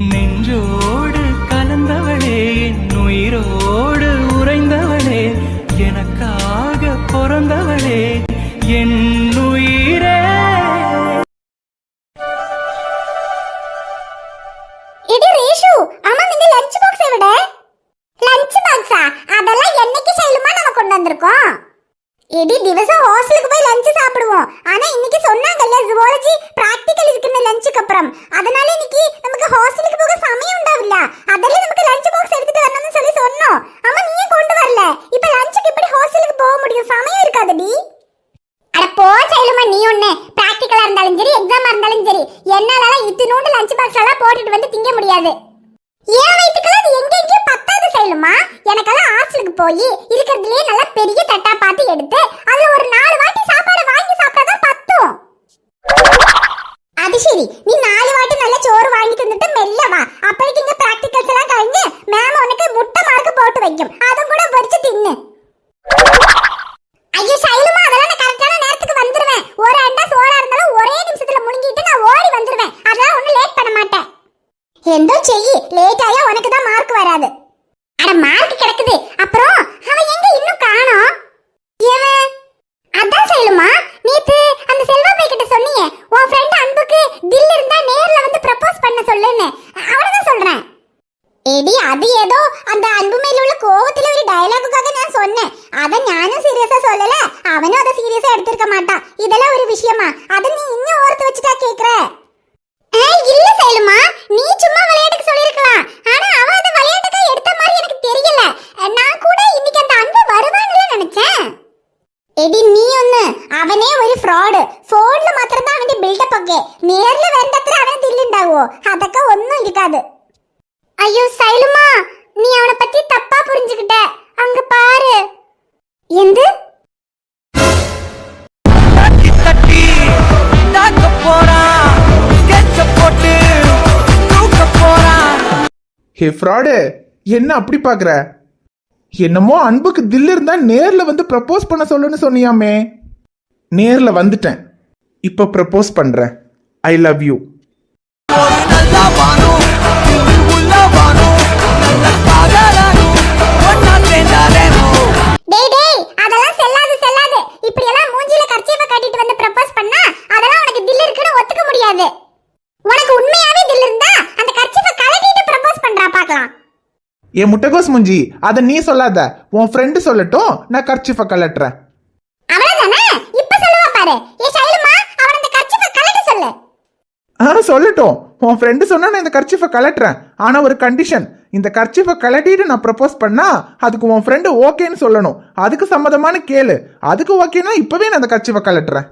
நெஞ்சோடு கலந்தவளே, என் உயிரோடு உறைந்தவளே, எனக்காக பிறந்தவளே, என் உயிரே. எடி ரேஷு, அம்மா இந்த லஞ்ச் பாக்ஸ் எവിടെ? லஞ்ச் பாக்ஸா? அதெல்லாம் என்னைக்கு சைலுமா நம்ம கொண்டு வந்திருக்கோம். எடி திவசம் ஹாஸ்டலுக்கு போய் லஞ்ச் சாப்பிடுவோம். ஆனா இன்னைக்கு சொன்னாங்கல்ல ஜுவாலஜி பிராக்டிகல் இருக்குன்னு லஞ்சுக்கு அப்புறம். அதனால இன்னைக்கு நமக்கு ஹாஸ்டலுக்கு போக சமயம் உண்டாவில்ல. அதெல்லாம் நமக்கு லஞ்ச் பாக்ஸ் எடுத்துட்டு வரணும்னு சொல்லி சொன்னோம். அம்மா நீயே கொண்டு வரல. இப்ப லஞ்சுக்கு எப்படி ஹாஸ்டலுக்கு போக முடியும்? சமயம் இருக்காதடி. அட போ சைலுமா, நீ ஒண்ணு பிராக்டிகலா இருந்தாலும் சரி எக்ஸாமா இருந்தாலும் சரி என்னால இத்தினோண்டு லஞ்ச் பாக்ஸ் எல்லாம் போட்டுட்டு வந்து திங்க முடியாது. ஏன் வயிற்றுக்கெல்லாம் அது எங்கெங்கேயும் பத்தாது சைலுமா. எனக்கெல்லாம் ஹாஸ்டலுக்கு போய் இருக்கிறதுலயே நல்லா பெரிய தட்டா பார்த்து எடுத்து அதுல ஒரு 4 வாட்டி சாப்பாடு வாங்கி சாப்பிட்டாதான் பத்தும். அது சரி, நீ 4 வாட்டி நல்ல சோறு வாங்கி தந்துட்டு மெல்ல வா. அப்பளைக்கு இங்க பிராக்டிகல்ஸ் எல்லாம் கழிஞ்சு மேம் உனக்கு முட்டை மார்க் போட்டு வைக்கும். அதுவும் கூட பொரிச்சு தின்னு. ஐயோ சைலுமா, அதெல்லாம் நான் கரெக்டான நேரத்துக்கு வந்துருவேன். ஒரு அண்டா சோறா இருந்தாலும் ஒரே நிமிஷத்துல முழுங்கிட்டு நான் ஓடி வந்துருவேன். அதெல்லாம் ஒன்னும் லேட் பண்ண மாட்டேன். எந்தோ செய்யி, லேட் ஆயா உனக்கு தான் மார்க் வராது. அட மார்க் கிடக்குது. அப்புறம் அவன் எங்க இன்னும் காணோம்? ஏவன் அதான் சைலுமா, நேத்து அந்த செல்வா பை கிட்ட சொன்னியே உன் ஃப்ரெண்ட் அன்புக்கு தில் இருந்தா நேர்ல வந்து ப்ரப்போஸ் பண்ண சொல்லுன்னு. அவனதான் சொல்றேன். ஏடி அது ஏதோ அந்த அன்பு மேல உள்ள கோவத்துல ஒரு டயலாகுக்காக நான் சொன்னேன். அத ஞானும் சீரியஸா சொல்லல, அவனும் அதை சீரியஸா எடுத்திருக்க மாட்டான். இதெல்லாம் ஒரு விஷயமா? அத நீ இன்னும் ஓர்த்து வச்சுட்டா கேக்குற? இல்ல சைலுமா, நீ சும்மா விளையாட்டுக்கு சொல்லிருக்கலாம். ஆனா அவ அத விளையாட்டுக்கா எடுத்த மாதிரி எனக்கு தெரியல. நான் கூட இன்னைக்கு அந்த அன்பு வருவான்னு நினைச்சேன். எடி நீ ஒண்ணு, அவனே ஒரு ஃப்ராடு. போன்ல மாத்திரம் தான் அவன் பில்டப் ஓகே. நேர்ல வேண்டத்துல அவன் தில்லுண்டாவோ, அதக்க ஒண்ணும் இருக்காது. ஐயோ சைலுமா, நீ அவனை பத்தி தப்பா புரிஞ்சுக்கிட்ட. அங்க பாரு. எந்த ஹே ஃப்ராடு, என்ன அப்படி பாக்குற? என்னமோ அன்புக்கு தில் இருந்தா நேர்ல வந்து ப்ரப்போஸ் பண்ண சொல்லுன்னு சொன்னியாமே. நேர்ல வந்துட்டேன், இப்ப ப்ரப்போஸ் பண்றேன். I love you. டேய் டேய், அதெல்லாம் செல்லாது செல்லாது. இப்படி எல்லாம் மூஞ்சில கர்ச்சீஃப கட்டிட்டு வந்து ப்ரப்போஸ் பண்ணா அதெல்லாம் உனக்கு தில் இருக்குன்னு ஒத்துக்க முடியாது. உனக்கு உண்மையாவே தில் இருந்தா அந்த கர்ச்சீஃப கலட்டிட்டு ப்ரப்போஸ் பண்றா பார்க்கலாம். ஏ முட்டைகோஸ் முஞ்சி, அத நீ சொல்லாத, உன் ஃப்ரெண்டு சொல்லட்டும், நான் கர்ச்சீஃப கலட்டுறேன். அவ்வளவுதானே? இப்ப சொல்லுவா பாரு. ஏ சைலுமா, அவன் அந்த கர்ச்சீஃப கலட்ட சொல்லு. சொல்லட்டும், உன் ஃப்ரெண்டு சொன்னா நான் இந்த கர்ச்சீஃப கலட்டுறேன். ஆனா ஒரு கண்டிஷன், இந்த கர்ச்சீஃப கலட்டிட்டு நான் ப்ரப்போஸ் பண்ணா அதுக்கு உன் ஃப்ரெண்டு ஓகேன்னு சொல்லணும். அதுக்கு சம்மதமான கேளு. அதுக்கு ஓகேனா இப்பவே நான் அந்த கர்ச்சீஃப கலட்டுறேன்.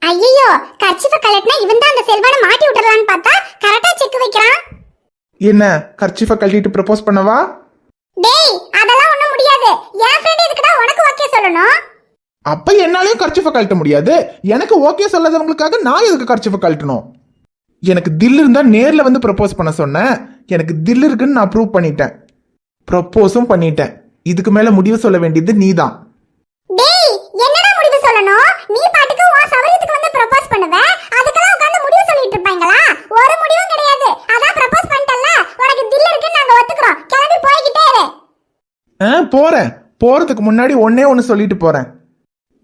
ஐயோ, கர்ச்சீஃப கலட்டினா இவன் தான் அந்த செல்வான மாட்டி விட்டுறலான்னு பார்த்தா கரெக்டா செக் வைக்கிறான். என்ன கர்ச்சீஃப கழட்டிட்டு ப்ரப்போஸ் பண்ணவா? டேய் அதெல்லாம் ஒண்ணும் முடியாது. என் ஃப்ரெண்ட் இதுக்குடா உனக்கு ஓகே சொல்லணும். அப்ப என்னாலயும் கர்ச்சீஃப கழட்ட முடியாது. எனக்கு ஓகே சொல்லாதவங்களுக்காக நான் எதுக்கு கர்ச்சீஃப கழட்டணும்? எனக்கு தில் இருந்தா நேர்ல வந்து ப்ரப்போஸ் பண்ண சொன்னேன். எனக்கு தில் இருக்குன்னு நான் ப்ரூவ் பண்ணிட்டேன். ப்ரப்போஸும் பண்ணிட்டேன். இதுக்கு மேல முடிவு சொல்ல வேண்டியது நீதான். டேய் என்னடா முடிவு சொல்லணும்? நீ பாட்டுக்கு உன் சவரியத்துக்கு வந்து ப்ரப்போஸ் பண்ணுவ. அதுக்கெல்லாம் உட்கார்ந்து முடிவு சொல்லிட்டு இருப்பாங்களா? ஒரு முடிவும் கிடையாது. அதான் ப்ரப்போஸ் பண்ணிட்டல்ல, உனக்கு தில் இருக்குன்னு நாங்க ஒத்துக்குறோம். கிளம்பி போய்கிட்டே இரு. போறேன். போறதுக்கு முன்னாடி ஒன்னே ஒன்னு சொல்லிட்டு போறேன்.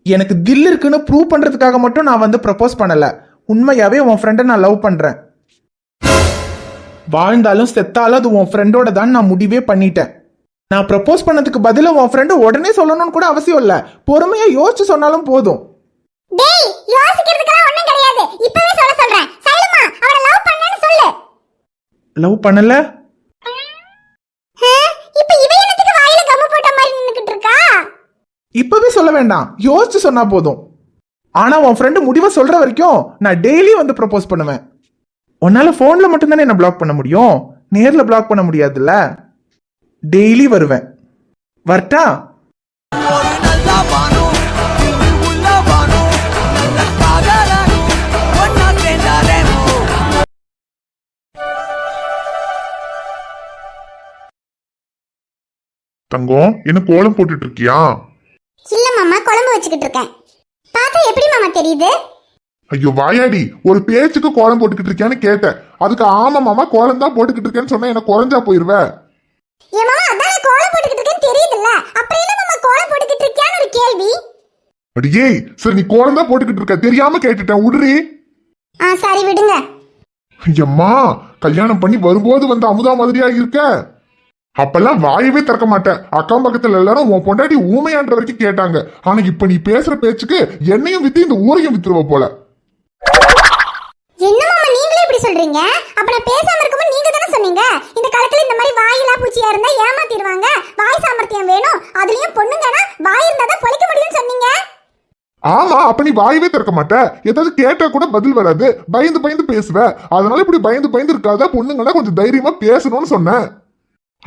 எனக்கு தில் இருக்குன்னு ப்ரூவ் பண்றதுக்காக மட்டும் நான் வந்து ப்ரப்போஸ் பண்ணல. உண்மையாவே உன் ஃப்ரெண்டை நான் லவ் பண்றேன். வாழ்ந்தாலும் செத்தாலும் அது உன் ஃப்ரெண்டோட தான் நான் முடிவே பண்ணிட்டேன். நான் ப்ரப்போஸ் பண்ணதுக்கு பதிலா உன் ஃப்ரெண்டு உடனே சொல்லணும்னு கூட அவசியம் இல்ல. பொறுமையா யோசிச்சு சொன்னாலும் போதும். டேய் யோசிக்கிறதுக்கெல்லாம் ஒண்ணும் கிடையாது. இப்பவே சொல்றேன். சைலுமா, அவனை லவ் பண்ணேன்னு சொல்லு. லவ் பண்ணல? இப்போ இவ என்னத்துக்கு வாயில கம்மு போட்ட மாதிரி நின்னுக்கிட்டு இருக்கா? இப்பவே சொல்ல வேண்டாம், யோசிச்சு சொன்னா போதும். ஆனா உன் ஃப்ரெண்டு முடிவை சொல்ற வரைக்கும் நான் டெய்லி வந்து ப்ரப்போஸ் பண்ணுவேன். உன்னால போன்ல மட்டும் தானே என்ன பிளாக் பண்ண முடியும், நேர்ல பிளாக் பண்ண முடியாதுல்ல. டெய்லி வருவேன். வரட்டா? தங்கம், என்ன கோலம் போட்டுட்டு இருக்கியா? இல்ல மாமா, குழம்பு வச்சுக்கிட்டு இருக்கேன். பார்த்தா எப்படி மாமா தெரியுது? ஐயோ வாயாடி, ஒரு பேச்சுக்கு கோலம் போட்டுக்கிட்டு இருக்கியான்னு கேட்டேன். அதுக்கு ஆமா மாமா கோலம் தான் போட்டுக்கிட்டு இருக்கேன்னு சொன்னா எனக்கு குறைஞ்சா போயிருவ. ஏ மாமா அதான் கோலம் போட்டுக்கிட்டு இருக்கேன்னு தெரியுதுல்ல, அப்புறம் என்ன மாமா கோலம் போட்டுக்கிட்டு இருக்கியான்னு ஒரு கேள்வி. அடியே சரி நீ கோலம் தான் போட்டுக்கிட்டு இருக்க, தெரியாம கேட்டுட்டேன் உடுறி. சரி விடுங்க. ஐயம்மா கல்யாணம் பண்ணி வரும்போது வந்த அமுதா மாதிரியா இருக்க. அப்பெல்லாம் வாயவே திறக்க மாட்டேன். அக்கம் பக்கத்துல எல்லாரும் உன் பொண்டாட்டி ஊமையான்ற வரைக்கும் கேட்டாங்க. ஆனா இப்ப நீ பேசுற பேச்சுக்கு என்னையும் வித்து இந்த ஊரையும் வித்துருவ போல. என்ன மாமா நீங்களே இப்படி சொல்றீங்க? அப்ப நான் பேசாம இருக்கும்போது நீங்க தானே சொன்னீங்க இந்த காலத்துல இந்த மாதிரி வாயிலா பூச்சியா இருந்தா ஏமாத்திடுவாங்க, வாய் சாமர்த்தியம் வேணும், அதுலயும் பொண்ணுங்கன்னா வாய் இருந்தா தான் பொழைக்க முடியும்னு சொன்னீங்க. ஆமா அப்ப நீ வாயவே திறக்க மாட்ட. ஏதாவது கேட்டா கூட பதில் வராது, பயந்து பயந்து பேசுவ. அதனால இப்படி பயந்து பயந்து இருக்காத, பொண்ணுங்கன்னா கொஞ்சம் தைரியமா பேசணும்னு சொன்னேன்.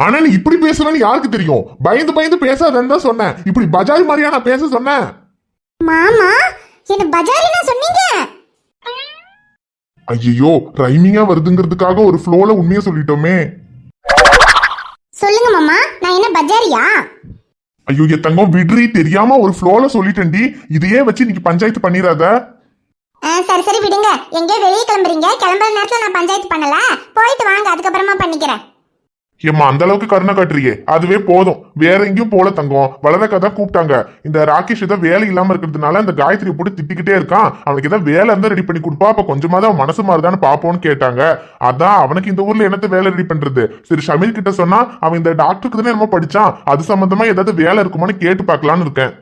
ஆனா நீ இப்படி பேசுவேன்னு யாருக்கு தெரியும்? பயந்து பயந்து பேசாதன்னு தான் சொன்னேன். இப்படி பஜாரி மாதிரியா நான் பேச சொன்னேன்? மாமா என்ன பஜாரினா சொன்னீங்க? ஐயோ ரைமிங்கா வருதுங்கிறதுக்காக ஒரு ஃப்ளோல உண்மையா சொல்லிட்டோமே. சொல்லுங்க மாமா, நான் என்ன பஜாரியா? ஐயோ என் தங்கம் விட்ரி, தெரியாம ஒரு ஃப்ளோல சொல்லிட்டேன்டி. இதையே வச்சு இன்னைக்கு பஞ்சாயத்து பண்ணிடாத. சரி சரி விடுங்க. எங்கேயோ வெளியே கிளம்புறீங்க, கிளம்புற நேரத்துல நான் பஞ்சாயத்து பண்ணல, போயிட்டு வாங்க, அதுக்கப்புறமா பண்ணிக்கிறேன். ஏம்மா அந்த அளவுக்கு கருணை காட்டுறியே, அதுவே போதும். வேற எங்கேயும் போல தங்கம். வளரக்கா தான் கூப்பிட்டாங்க. இந்த ராகேஷ் ஏதோ வேலை இல்லாம இருக்கிறதுனால இந்த காயத்ரியை போட்டு திட்டிக்கிட்டே இருக்கான். அவனுக்கு ஏதாவது வேலை இருந்தா ரெடி பண்ணி கொடுப்பா, அப்ப கொஞ்சமாதான் அவன் மனசு மாறுதான்னு பாப்போம்னு கேட்டாங்க. அதான் அவனுக்கு இந்த ஊர்ல என்னத்த வேலை ரெடி பண்றது. சரி ஷமீர் கிட்ட சொன்னா அவன் இந்த டாக்டருக்கு தானே என்னமோ படிச்சான், அது சம்பந்தமா ஏதாவது வேலை இருக்குமான்னு கேட்டு பார்க்கலான்னு இருக்கேன்.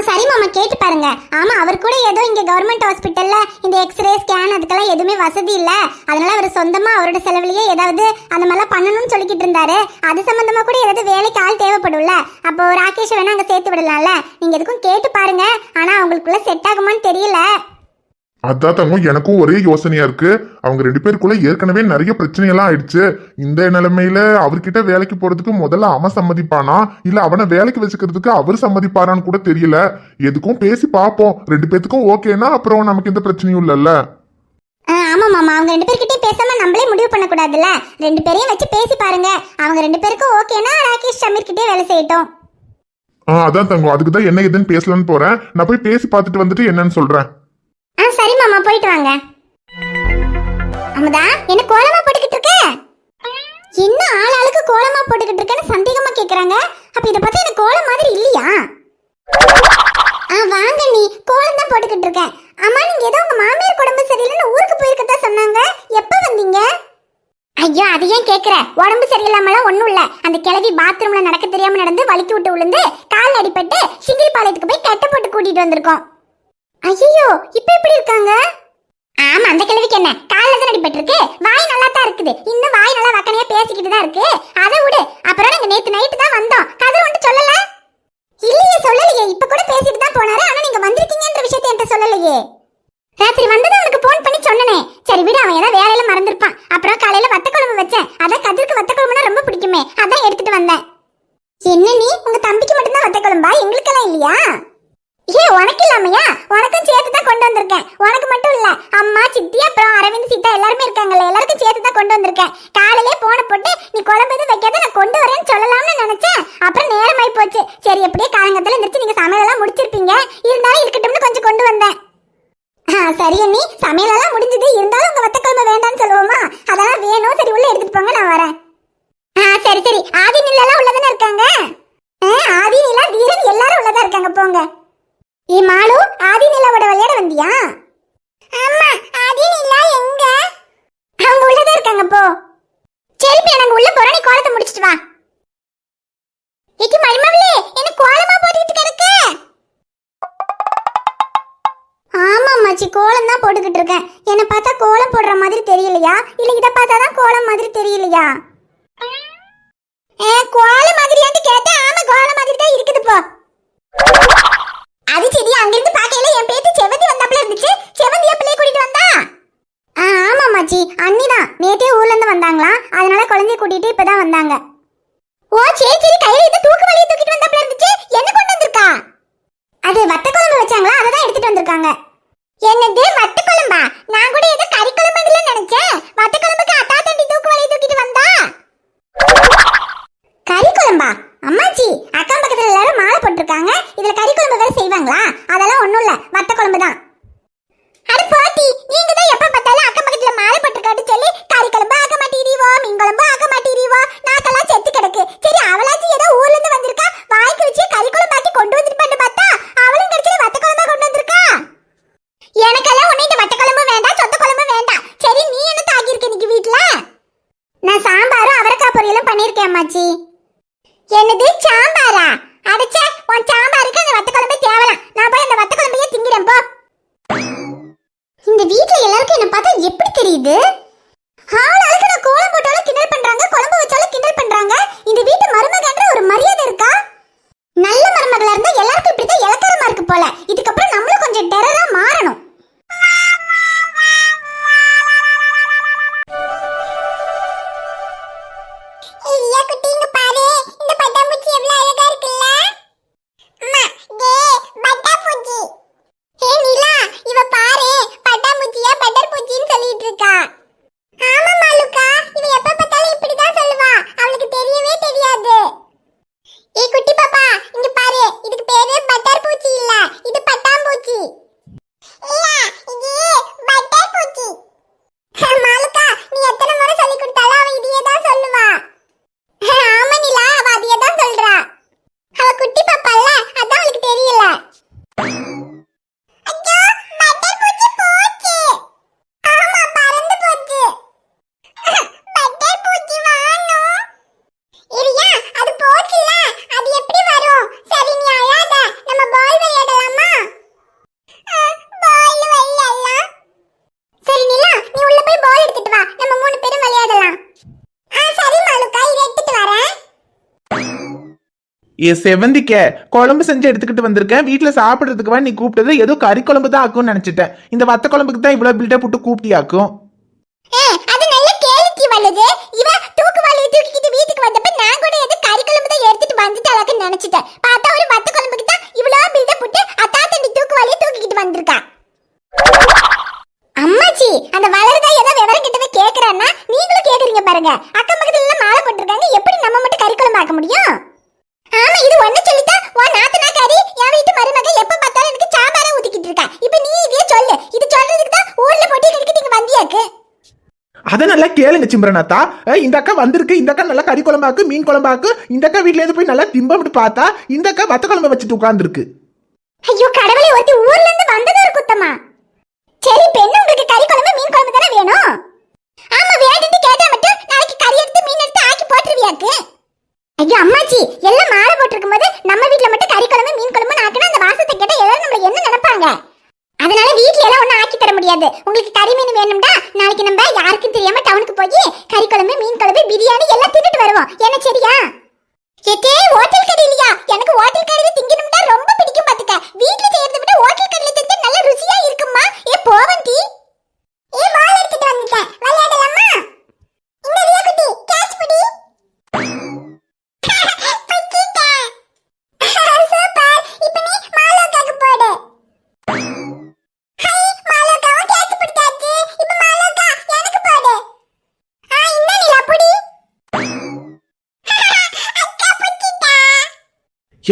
சரி மாமா கேட்டு பாருங்க. ஆமா அவர் கூட ஏதோ இங்க கவர்மெண்ட் ஹாஸ்பிட்டல்ல இந்த எக்ஸ்ரே ஸ்கேன் அதுக்கெல்லாம் எதுவுமே வசதி இல்ல, அதனால அவர் சொந்தமா அவரோட செலவுலயே ஏதாவது அந்த மாதிரிலாம் பண்ணணும்னு சொல்லிக்கிட்டு இருந்தாரு. அது சம்பந்தமா கூட ஏதாவது வேலைக்கு ஆள் தேவைப்படும்ல, அப்போ ராகேஷ் வேணா அங்க சேர்த்து விடலாம்ல. நீங்க எதுக்கும் கேட்டு பாருங்க. ஆனா அவங்களுக்குள்ள செட் ஆகுமான்னு தெரியல. அதான் தங்கம் எனக்கும் ஒரே யோசனையா இருக்கு. அவங்க ரெண்டு பேருக்குள்ள ஏற்கனவே நிறைய பிரச்சனையெல்லாம் ஆயிடுச்சு. இந்த நிலைமையில அவர்கிட்ட வேலைக்கு போறதுக்கு முதல்ல அவன் சம்மதிப்பானா இல்ல அவனை வேலைக்கு வச்சுக்கிறதுக்கு அவர் சம்மதிப்பாரான்னு கூட தெரியல. எதுக்கும் பேசி பார்ப்போம். ரெண்டு பேத்துக்கும் ஓகேனா அப்புறம் நமக்கு எந்த பிரச்சனையும் இல்லைல்ல. ஆமா மாமா, அவங்க ரெண்டு பேர்கிட்டயும் பேசாம நம்மளே முடிவு பண்ண கூடாதுல்ல. ரெண்டு பேரையும் வச்சு பேசி பாருங்க. அவங்க ரெண்டு பேருக்கும் ஓகேனா ராகேஷ் ஷமீர் கிட்டே வேலை செய்யட்டும். அதான் தங்கம், அதுக்கு தான் என்ன எதுன்னு பேசலான்னு போறேன். நான் போய் பேசி பார்த்துட்டு வந்துட்டு என்னன்னு சொல்றேன். சரி மாமா போயிட்டு வாங்க. அமுதா என்ன கோலமா போட்டுக்கிட்டு இருக்க? என்ன ஆளாளுக்கு கோலமா போட்டுக்கிட்டு இருக்கேன்னு சந்தேகமா கேக்குறாங்க. அப்ப இத பத்தி எனக்கு கோலம் மாதிரி இல்லையா? வாங்க நீ கோலம் தான் போட்டுக்கிட்டு இருக்கேன். அம்மா நீங்க ஏதோ உங்க மாமியார் உடம்பு சரியில்லைன்னு ஊருக்கு போயிருக்கதா சொன்னாங்க, எப்ப வந்தீங்க? ஐயோ அது ஏன் கேக்குற? உடம்பு சரியில்லாமலாம் ஒண்ணும் இல்ல. அந்த கிழவி பாத்ரூம்ல நடக்க தெரியாம நடந்து வலிக்கு விட்டு விழுந்து கால் அடிபட்டு சிங்கிள் பாளையத்துக்கு போய் கட்ட போட்டு கூட்டிட்டு வந்திருக்கோம். ஐயோ இப்ப எப்படி இருக்காங்க? ஆமா அந்த கிழவிக்கு என்ன, கால்ல தான் அடிபட்டு இருக்கு, வாய் நல்லா தான் இருக்குது, இன்னும் வாய் நல்லா வக்கனையா பேசிக்கிட்டு தான் இருக்கு. அதை விடு. அப்புறம் நாங்க நேத்து நைட்டு தான் வந்தோம், கதை ஒன்று சொல்லல? இல்லையே சொல்லலையே, இப்ப கூட பேசிட்டு தான் போனாரு. ஆனா நீங்க வந்திருக்கீங்கன்ற விஷயத்தை என்கிட்ட சொல்லலையே. ராத்திரி வந்ததும் அவனுக்கு போன் பண்ணி சொன்னனே. சரி விடு, அவன் ஏதாவது வேலையில மறந்துருப்பான். அப்புறம் காலையில வத்த குழம்பு வச்சேன், அதான் கதிருக்கு வத்த குழம்புனா ரொம்ப பிடிக்குமே, அதான் எடுத்துட்டு வந்தேன். என்ன நீ உங்க தம்பிக்கு மட்டும்தான் வத்த குழம்பா, எங்களுக்கெல்லாம் இல்லையா? உனக்கு இல்லாமையா? உனக்கும் சேர்த்து தான் கொண்டு வந்திருக்கேன். உனக்கு மட்டும் இல்ல, அம்மா சித்தி அப்புறம் அரவிந்த் சீதா எல்லாருமே இருக்காங்கல்ல, எல்லாருக்கும் சேர்த்து தான் கொண்டு வந்திருக்கேன். காலையிலே போன போட்டு நீ குழம்பு எதுவும் வைக்காத, நான் கொண்டு வரேன்னு சொல்லலாம்னு நினைச்சேன். அப்புறம் நேரமாயி போச்சு. சரி எப்படியே காலங்கத்துல இருந்துச்சு, நீங்க சமையலெல்லாம் முடிச்சிருப்பீங்க, இருந்தாலும் இருக்கட்டும்னு கொஞ்சம் கொண்டு வந்தேன். சரி அண்ணி, சமையலெல்லாம் முடிஞ்சது, இருந்தாலும் உங்க வத்த குழம்பு வேண்டாம்னு சொல்லுவோமா? அதெல்லாம் வேணும். சரி உள்ள எடுத்துட்டு போங்க, நான் வரேன். சரி சரி, ஆதி நிலெல்லாம் உள்ளதானே இருக்காங்க? ஆதி நிலா தீரன் எல்லாரும் உள்ளதா இருக்காங்க, போங்க. ஏ மாலு, ஆதி நிலாவோட விளையாட வந்தியா? அம்மா ஆதி நிலா எங்க? அவங்க உள்ளதா இருக்காங்க, போ. சரி பே, நாங்க உள்ள போறோம், நீ கோலத்தை முடிச்சிட்டு வா. ஏக்கி மருமகளே, என்ன கோலமா போட்டுக்கிட்டு கிடக்க? ஆமா அம்மாச்சி, கோலம் தான் போட்டுக்கிட்டு இருக்கேன். என்ன பார்த்தா கோலம் போடுற மாதிரி தெரியலையா, இல்ல இத பார்த்தா தான் கோலம் மாதிரி தெரியலையா? கோலம் மாதிரியான்னு கேட்டேன். ஆமா கோலம் மாதிரி தான் இருக்குது, போ. அது சரி, அங்கிருந்து பாக்கையில என் பேத்தி செவந்தி வந்தாப்ல இருந்துச்சு. செவந்தியா பிள்ளைய கூட்டிட்டு வந்தா? ஆமா மாச்சி, அண்ணிதான் நேத்தே ஊர்ல இருந்து வந்தாங்களா, அதனால குழந்தைய கூட்டிட்டு இப்பதான் வந்தாங்க. ஓ சரி சரி, கையில இது தூக்கு வலியை தூக்கிட்டு வந்தாப்ல இருந்துச்சு. என்ன கொண்டு வந்திருக்கா? அது வத்த குழம்பு வச்சாங்களா, அததான் எடுத்துட்டு வந்திருக்காங்க. என்னது வத்த குழம்பா? நான் கூட ஏதோ கறி குழம்புல நினைச்சேன். வத்த குழம்புக்கு அத்தா தண்டி தூக்கு வலியை தூக்கிட்டு வந்தா? கறி குழம்பா? அம்மாச்சி அக்கம் பக்கத்துல எல்லாரும் மாலை போட்டிருக்காங்க, இதுல கறி குழம்பு வேற செய்வாங்களா? அதெல்லாம் ஒண்ணும் இல்ல, வத்த குழம்பு தான். அட பாட்டி, நீங்க தான் எப்ப பார்த்தாலும் அக்கம் பக்கத்துல மாலை போட்டிருக்காட்டு சொல்லி அம்மாச்சி. என்னது சாம்பாரா? அடச்சே, உன் சாம்பாருக்கு அந்த வத்த குழம்பே தேவலாம். நான் போய் அந்த வத்த குழம்பையே திங்கிறேன் போ. இந்த வீட்ல எல்லாருக்கும் என்ன பார்த்தா எப்படி தெரியுது? ஆளாளுக்கு நான் கோலம் போட்டாலும் கிண்டல் பண்றாங்க, குழம்பு வச்சாலும் கிண்டல் பண்றாங்க. இந்த வீட்டு மருமகன்ற ஒரு மரியாதை இருக்கா? நல்ல மருமகளா இருந்தா எல்லாருக்கும் இப்படிதான் இலக்காரமா இருக்கு போல. இதுக்கப்புறம் நம்மளும் கொஞ்சம் டெரரா மாறணும். செவந்திக்க குழம்பு செஞ்சு எடுத்துக்கிட்டு வந்திருக்கேன். வீட்டுல சாப்பிடுறதுக்கு வா நீ கூப்பிட்டது ஏதோ கறி குழம்பு தான் ஆக்கும்னு நினைச்சிட்டேன். இந்த வத்த குழம்புக்கு தான் இவ்வளவு பில்டப் போட்டு கூப்பிட்டியாக்கும். அது நல்ல கேள்வி வலது. இவ தூக்கு வாளியை தூக்கிட்டு வீட்டுக்கு வந்தப்ப நான் கூட ஏதோ கறி குழம்பு தான் எடுத்துட்டு வந்துட்டாளான்னு நினைச்சிட்டேன். பார்த்தா ஒரு வத்த குழம்புக்கு தான் இவ்வளவு பில்டப் போட்டு அத்தாத்தண்டி தூக்கு வாளியை தூக்கிட்டு வந்திருக்கா. அம்மாச்சி, அந்த வளர்தா ஏதோ விவரம் கிட்டவே கேக்குறான்னா நீங்களும் கேக்குறீங்க பாருங்க. அக்கம் பக்கத்துல எல்லாம் மாலை போட்டிருக்காங்க, எப்படி நம்ம மட்டும் கறி குழம்பு ஆக்க முடியும்? ஆமா, இது ஒண்ணு சொல்லிட்டா உன் நாத்தனாக்காரி என் வீட்டு மருமக எப்ப பார்த்தாலும் எனக்கு சாம்பாரே ஊத்திக்கிட்டு இருக்கா. இப்ப நீ இதே சொல்லு. இது சொல்றதுக்கு தான் ஊர்ல போட்டி கடிக்கிட்டு இங்க வந்தியாக்கு. அத நல்லா கேளுங்க சிம்ரனாத்தா. இந்த அக்கா வந்திருக்கு, இந்த அக்கா நல்லா கறி குழம்பாக்கு மீன் குழம்பாக்கு. இந்த அக்கா வீட்டுல இருந்து போய் நல்லா திம்பமிட்டு பார்த்தா இந்த அக்கா வத்த குழம்பு வச்சுட்டு உட்கார்ந்துருக்கு. ஐயோ கடவுளே, ஒருத்தி ஊர்ல இருந்து வந்தது ஒரு குத்தமா? சரி பெண்ணு, உங்களுக்கு கறி குழம்பு மீன் குழம்பு தானே வேணும்? ஆமா, வேண்டிட்டு கேட்டா மட்டும் நாளைக்கு கறி எடுத்து மீன் எடுத்து ஆக்கி போட்டுருவியாக்கு. ஐயோ அம்மாச்சி, எல்லாம் மாலை போட்டிருக்கும் போது நம்ம வீட்டுல மட்டும் கறி குழம்பு மீன் குழம்பு ஆக்கினா அந்த வாசத்தை கேட்டா எல்லாரும் நம்மள என்ன நினைப்பாங்க? அதனால வீட்டுல எல்லாம் ஒன்னும் ஆக்கி தர முடியாது. உங்களுக்கு கறி மீன் வேணும்டா நாளைக்கு நம்ம யாருக்கும் தெரியாம டவுனுக்கு போய் கறி குழம்பு மீன் குழம்பு பிரியாணி எல்லாம் தின்னுட்டு வருவோம். என்ன சரியா? ஏத்தே, ஹோட்டல் கடையிலயா? எனக்கு ஹோட்டல் கடையில திங்கணும்னா ரொம்ப பிடிக்கும் பாத்துக்க. வீட்டுல செய்யறதை விட ஹோட்டல் கடையில திங்க நல்ல ருசியா இருக்குமா? போவண்டி. பால் எடுத்துட்டு வந்துட்டேன், விளையாடலாமா? இந்த ரியா குட்டி கேட்ச் பிடி.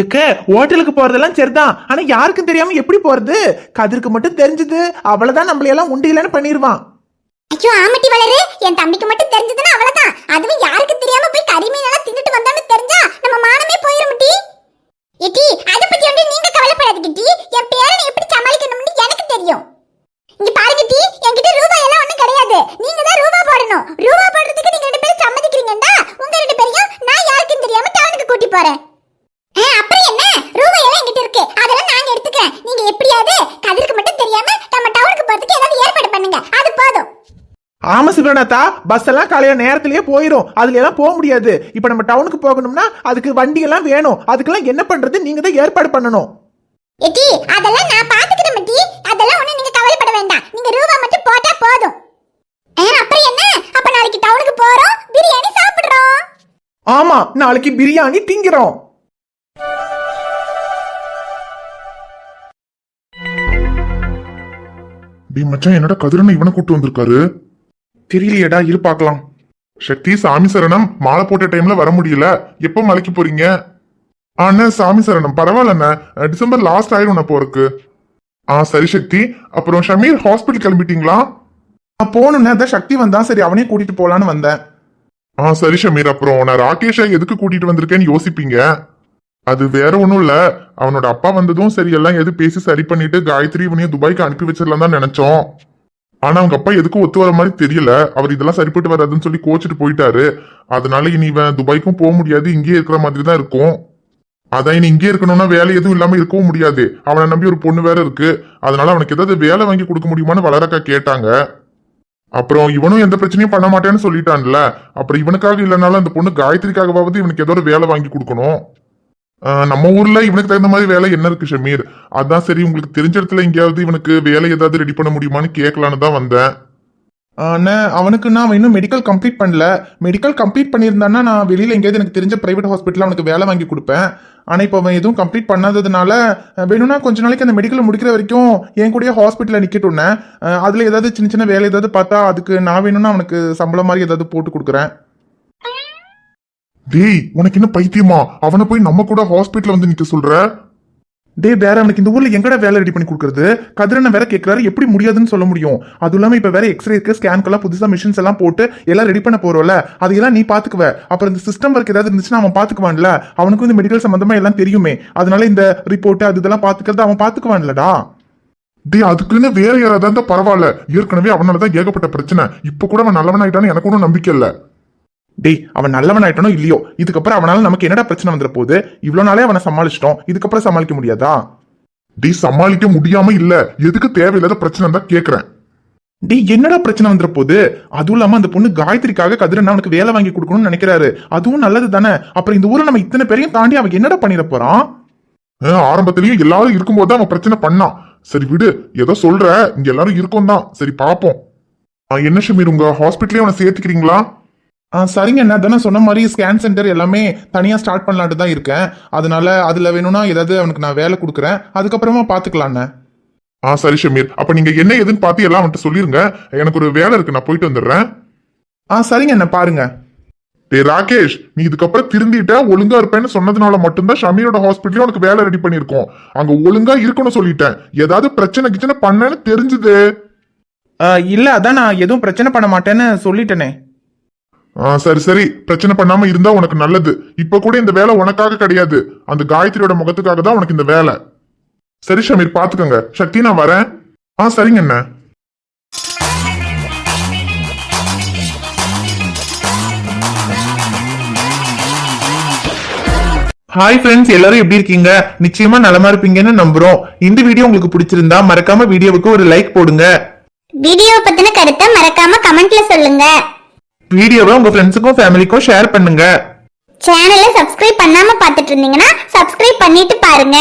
எக்க ஹோட்டலுக்கு போறதெல்லாம் சரிதான், ஆனா யாருக்கும் தெரியாம எப்படி போறது? கதிருக்கு மட்டும் தெரிஞ்சது அவ்வளவுதான், நம்மள எல்லாம் உண்டியலன்னு பண்ணிடுவான். ஐயோ ஆமட்டி வளரு, என் தம்பிக்கு மட்டும் தெரிஞ்சதுன்னா அவ்வளவுதான். அதுவும் யாருக்கு தெரியாம போய் கறி மீன் எல்லாம் தின்னுட்டு வந்தான்னு தெரிஞ்சா நம்ம மானமே போயிரும் டி. ஏடி, அத பத்தி வந்து நீங்க கவலைப்படாதீங்க டி. என் பேரனை எப்படி சமாளிக்கணும்னு எனக்கு தெரியும். இங்க பாருங்க டி, என்கிட்ட ரூபாய் எல்லாம் ஒண்ணும் கிடையாது. நீங்க தான் ரூபாய் போடணும். ரூபாய் போடுறதுக்கு நீங்க ரெண்டு பேரும் சம்மதிக்கிறீங்கடா. உங்க ரெண்டு பேரையும் நான் யாருக்கும் தெரியாம டவுனுக்கு கூட்டி போறேன். அப்புறம் என்ன, ரூபாய் எல்லாம் என்கிட்ட இருக்கு, அதெல்லாம் நாங்க எடுத்துக்கிறேன். நீங்க எப்படியாவது கதிருக்கு மட்டும் தெரியாம நம்ம டவுனுக்கு போறதுக்கு ஏதாவது ஏற்பாடு பண்ணுங்க, அது போதும். ஆமா சிவநாத்தா, பஸ் எல்லாம் காலையில நேரத்திலேயே போயிரும், அதுல எல்லாம் போக முடியாது. இப்ப நம்ம டவுனுக்கு போகணும்னா அதுக்கு வண்டி எல்லாம் வேணும். அதுக்கெல்லாம் என்ன பண்றது, நீங்க தான் ஏற்பாடு பண்ணணும். ஏடி, அதெல்லாம் நான் பாத்துக்கிறேன் மட்டி. அதெல்லாம் ஒண்ணு நீங்க கவலைப்பட வேண்டாம். நீங்க ரூபாய் மட்டும் போட்டா போதும். அப்புறம் என்ன, அப்ப நாளைக்கு டவுனுக்கு போறோம், பிரியாணி சாப்பிடுறோம். ஆமா, நாளைக்கு பிரியாணி திங்கிறோம். மச்சான், என்னடா கதிரனை இவனை கூட்டு வந்திருக்காரு? தெரியலையடா, இரு பார்க்கலாம். சக்தி, சாமி சரணம். மாலை போட்ட டைம்ல வர முடியல, எப்போ மலைக்கு போறீங்க? அண்ணா சாமி சரணம். பரவாயில்லண்ணா, டிசம்பர் லாஸ்ட் ஆயிடும் நான் போறதுக்கு. சரி சக்தி. அப்புறம் ஷமீர் ஹாஸ்பிட்டல் கிளம்பிட்டீங்களா? போகணும்னா தான் சக்தி வந்தான், சரி அவனையும் கூட்டிட்டு போலான்னு வந்தேன். சரி ஷமீர். அப்புறம் நான் ராகேஷை எதுக்கு கூட்டிட்டு வந்திருக்கேன்னு யோசிப்பீங்க. அது வேற ஒண்ணும் இல்ல, அவனோட அப்பா வந்ததும் சரி எல்லாம் எது பேசி சரி பண்ணிட்டு காயத்ரி இவனையும் துபாய்க்கு அனுப்பி வச்சிடலாம் தான் நினைச்சோம். ஆனா அவங்க அப்பா எதுக்கும் ஒத்து வர மாதிரி தெரியல. அவர் இதெல்லாம் சரிப்பட்டு வராதுன்னு சொல்லி கோச்சிட்டு போயிட்டாரு. அதனால இனி இவன் துபாய்க்கும் போக முடியாது, இங்கேயே இருக்கிற மாதிரி தான் இருக்கும். அதான் இனி இங்கே இருக்கணும்னா வேலை எதுவும் இல்லாம இருக்கவும் முடியாது. அவனை நம்பி ஒரு பொண்ணு வேற இருக்கு. அதனால அவனுக்கு ஏதாவது வேலை வாங்கி கொடுக்க முடியுமான்னு வளரக்கா கேட்டாங்க. அப்புறம் இவனும் எந்த பிரச்சனையும் பண்ண மாட்டேன்னு சொல்லிட்டான்ல. அப்புறம் இவனுக்காக இல்லைனாலும் அந்த பொண்ணு காயத்ரிக்காகவாவது இவனுக்கு ஏதோ ஒரு வேலை வாங்கி கொடுக்கணும். நம்ம ஊர்ல இவனுக்கு தகுந்த மாதிரி வேலை என்ன இருக்கு ஷமீர்? அதான் சரி உங்களுக்கு தெரிஞ்ச இடத்துல எங்கேயாவது இவனுக்கு வேலை ஏதாவது ரெடி பண்ண முடியுமான்னு கேட்கலான்னு தான் வந்தேன். அண்ணே அவனுக்கு நான் அவன் இன்னும் மெடிக்கல் கம்ப்ளீட் பண்ணல. மெடிக்கல் கம்ப்ளீட் பண்ணியிருந்தான்னா நான் வெளியில எங்கேயாவது எனக்கு தெரிஞ்ச பிரைவேட் ஹாஸ்பிட்டலில் அவனுக்கு வேலை வாங்கி கொடுப்பேன். ஆனால் இப்போ அவன் எதுவும் கம்ப்ளீட் பண்ணாததுனால வேணும்னா கொஞ்ச நாளைக்கு அந்த மெடிக்கல் முடிக்கிற வரைக்கும் என் கூடயே ஹாஸ்பிட்டலில் நிற்கட்டும்னே. அதில் ஏதாவது சின்ன சின்ன வேலை ஏதாவது பார்த்தா அதுக்கு நான் வேணும்னா அவனுக்கு சம்பளம் மாதிரி ஏதாவது போட்டு கொடுக்குறேன். டேய் உனக்கு என்ன பைத்தியமா? அவனை போய் நம்ம கூட ஹாஸ்பிட்டல் வந்து நிக்க சொல்ற? டே வேற அவனுக்கு இந்த ஊர்ல எங்கடா வேலை ரெடி பண்ணி கொடுக்குறது? கதிரனை வேற கேட்கறாரு, எப்படி முடியாதுன்னு சொல்ல முடியும்? அதுவும் இல்லாம இப்ப வேற எக்ஸ்ரேக்கு ஸ்கேன்க்கெல்லாம் புதுசா மிஷின்ஸ் எல்லாம் போட்டு எல்லாம் ரெடி பண்ண போறோம்ல, அதையெல்லாம் நீ பாத்துக்குவ. அப்புறம் இந்த சிஸ்டம் ஒர்க் ஏதாவது இருந்துச்சுன்னா அவன் பாத்துக்குவான்ல. அவனுக்கும் இந்த மெடிக்கல் சம்பந்தமா எல்லாம் தெரியுமே. அதனால இந்த ரிப்போர்ட் அது இதெல்லாம் பாத்துக்கிறது அவன் பாத்துக்குவான்லடா. டேய் அதுக்குன்னு வேற யாராவது இருந்தா பரவாயில்ல. ஏற்கனவே அவனாலதான் ஏகப்பட்ட பிரச்சனை. இப்ப கூட அவன் நல்லவன் ஆயிட்டான்னு எனக்கு ஒன்றும் நம்பிக்கை இல்ல. டேய் அவன் நல்லவன் ஆயிட்டானோ இல்லையோ, இதுக்கப்புறம் அவனால நமக்கு என்னடா பிரச்சனை வந்துட போகுது? இவ்வளவு நாளே அவனை சமாளிச்சிட்டோம், இதுக்கப்புறம் சமாளிக்க முடியாதா? டேய் சமாளிக்க முடியாம இல்ல, எதுக்கு தேவையில்லாத பிரச்சனை தான் கேக்குறேன். டேய் என்னடா பிரச்சனை வந்துட போகுது? அதுவும் இல்லாம அந்த பொண்ணு காயத்ரிக்காக கதிரன் அவனுக்கு வேலை வாங்கி கொடுக்கணும்னு நினைக்கிறாரு. அதுவும் நல்லது தானே. அப்புறம் இந்த ஊர்ல நம்ம இத்தனை பேரையும் தாண்டி அவன் என்னடா பண்ணிட போறான்? ஆரம்பத்திலயும் எல்லாரும் இருக்கும்போது அவன் பிரச்சனை பண்ணான். சரி விடு, ஏதோ சொல்ற, இங்க எல்லாரும் இருக்கும் தான். சரி பாப்போம். என்ன ஷமீர் உங்க ஹாஸ்பிட்டலே அவனை சேர்த்துக்கிறீங்களா? சரிங்க அண்ணா, தானே சொன்ன மாதிரி ஸ்கேன் சென்டர் எல்லாமே தனியாக ஸ்டார்ட் பண்ணலான்ட்டு தான் இருக்கேன். அதனால அதில் வேணும்னா ஏதாவது அவனுக்கு நான் வேலை கொடுக்குறேன், அதுக்கப்புறமா பார்த்துக்கலாண்ணே. சரி ஷமீர், அப்ப நீங்க என்ன எதுன்னு பார்த்து எல்லாம் அவன்கிட்ட சொல்லிருங்க. எனக்கு ஒரு வேலை இருக்கு, நான் போயிட்டு வந்துடுறேன். சரிங்க அண்ணா, பாருங்க. டேய் ராகேஷ், நீ இதுக்கப்புறம் திருந்திட்ட ஒழுங்கா இருப்பேன்னு சொன்னதுனால மட்டும்தான் ஷமீரோட ஹாஸ்பிட்டலே உனக்கு வேலை ரெடி பண்ணிருக்கோம். அங்க ஒழுங்கா இருக்கணும்னு சொல்லிட்டேன். ஏதாவது பிரச்சனை பண்ணேன்னு தெரிஞ்சுது. இல்ல அதான் நான் எதுவும் பிரச்சனை பண்ண மாட்டேன்னு சொல்லிட்டேனே. சரி சரி, பிரச்சனை பண்ணாம இருந்தா உனக்கு நல்லது. இப்ப கூட இந்த வேலை உனக்காக கிடையாது, அந்த காயத்ரியோட முகத்துக்காக தான் உனக்கு இந்த வேலை. சரி ஷமீர் பாத்துக்கோங்க. சக்தி நான் வரேன். சரிங்க அண்ணா. ஹாய் ஃப்ரெண்ட்ஸ், எல்லாரும் எப்படி இருக்கீங்க? நிச்சயமா நலமா இருப்பீங்கன்னு நம்புறோம். இந்த வீடியோ உங்களுக்கு பிடிச்சிருந்தா மறக்காம வீடியோவுக்கு ஒரு லைக் போடுங்க. வீடியோ பத்தின கருத்தை மறக்காம கமெண்ட்ல சொல்லுங்க. வீடியோவை உங்க ஃப்ரெண்ட்ஸுக்கும் ஃபேமிலிக்கும் ஷேர் பண்ணுங்க. சேனலை சப்ஸ்கிரைப் பண்ணாம பார்த்துட்டு இருந்தீங்கன்னா சப்ஸ்கிரைப் பண்ணிட்டு பாருங்க.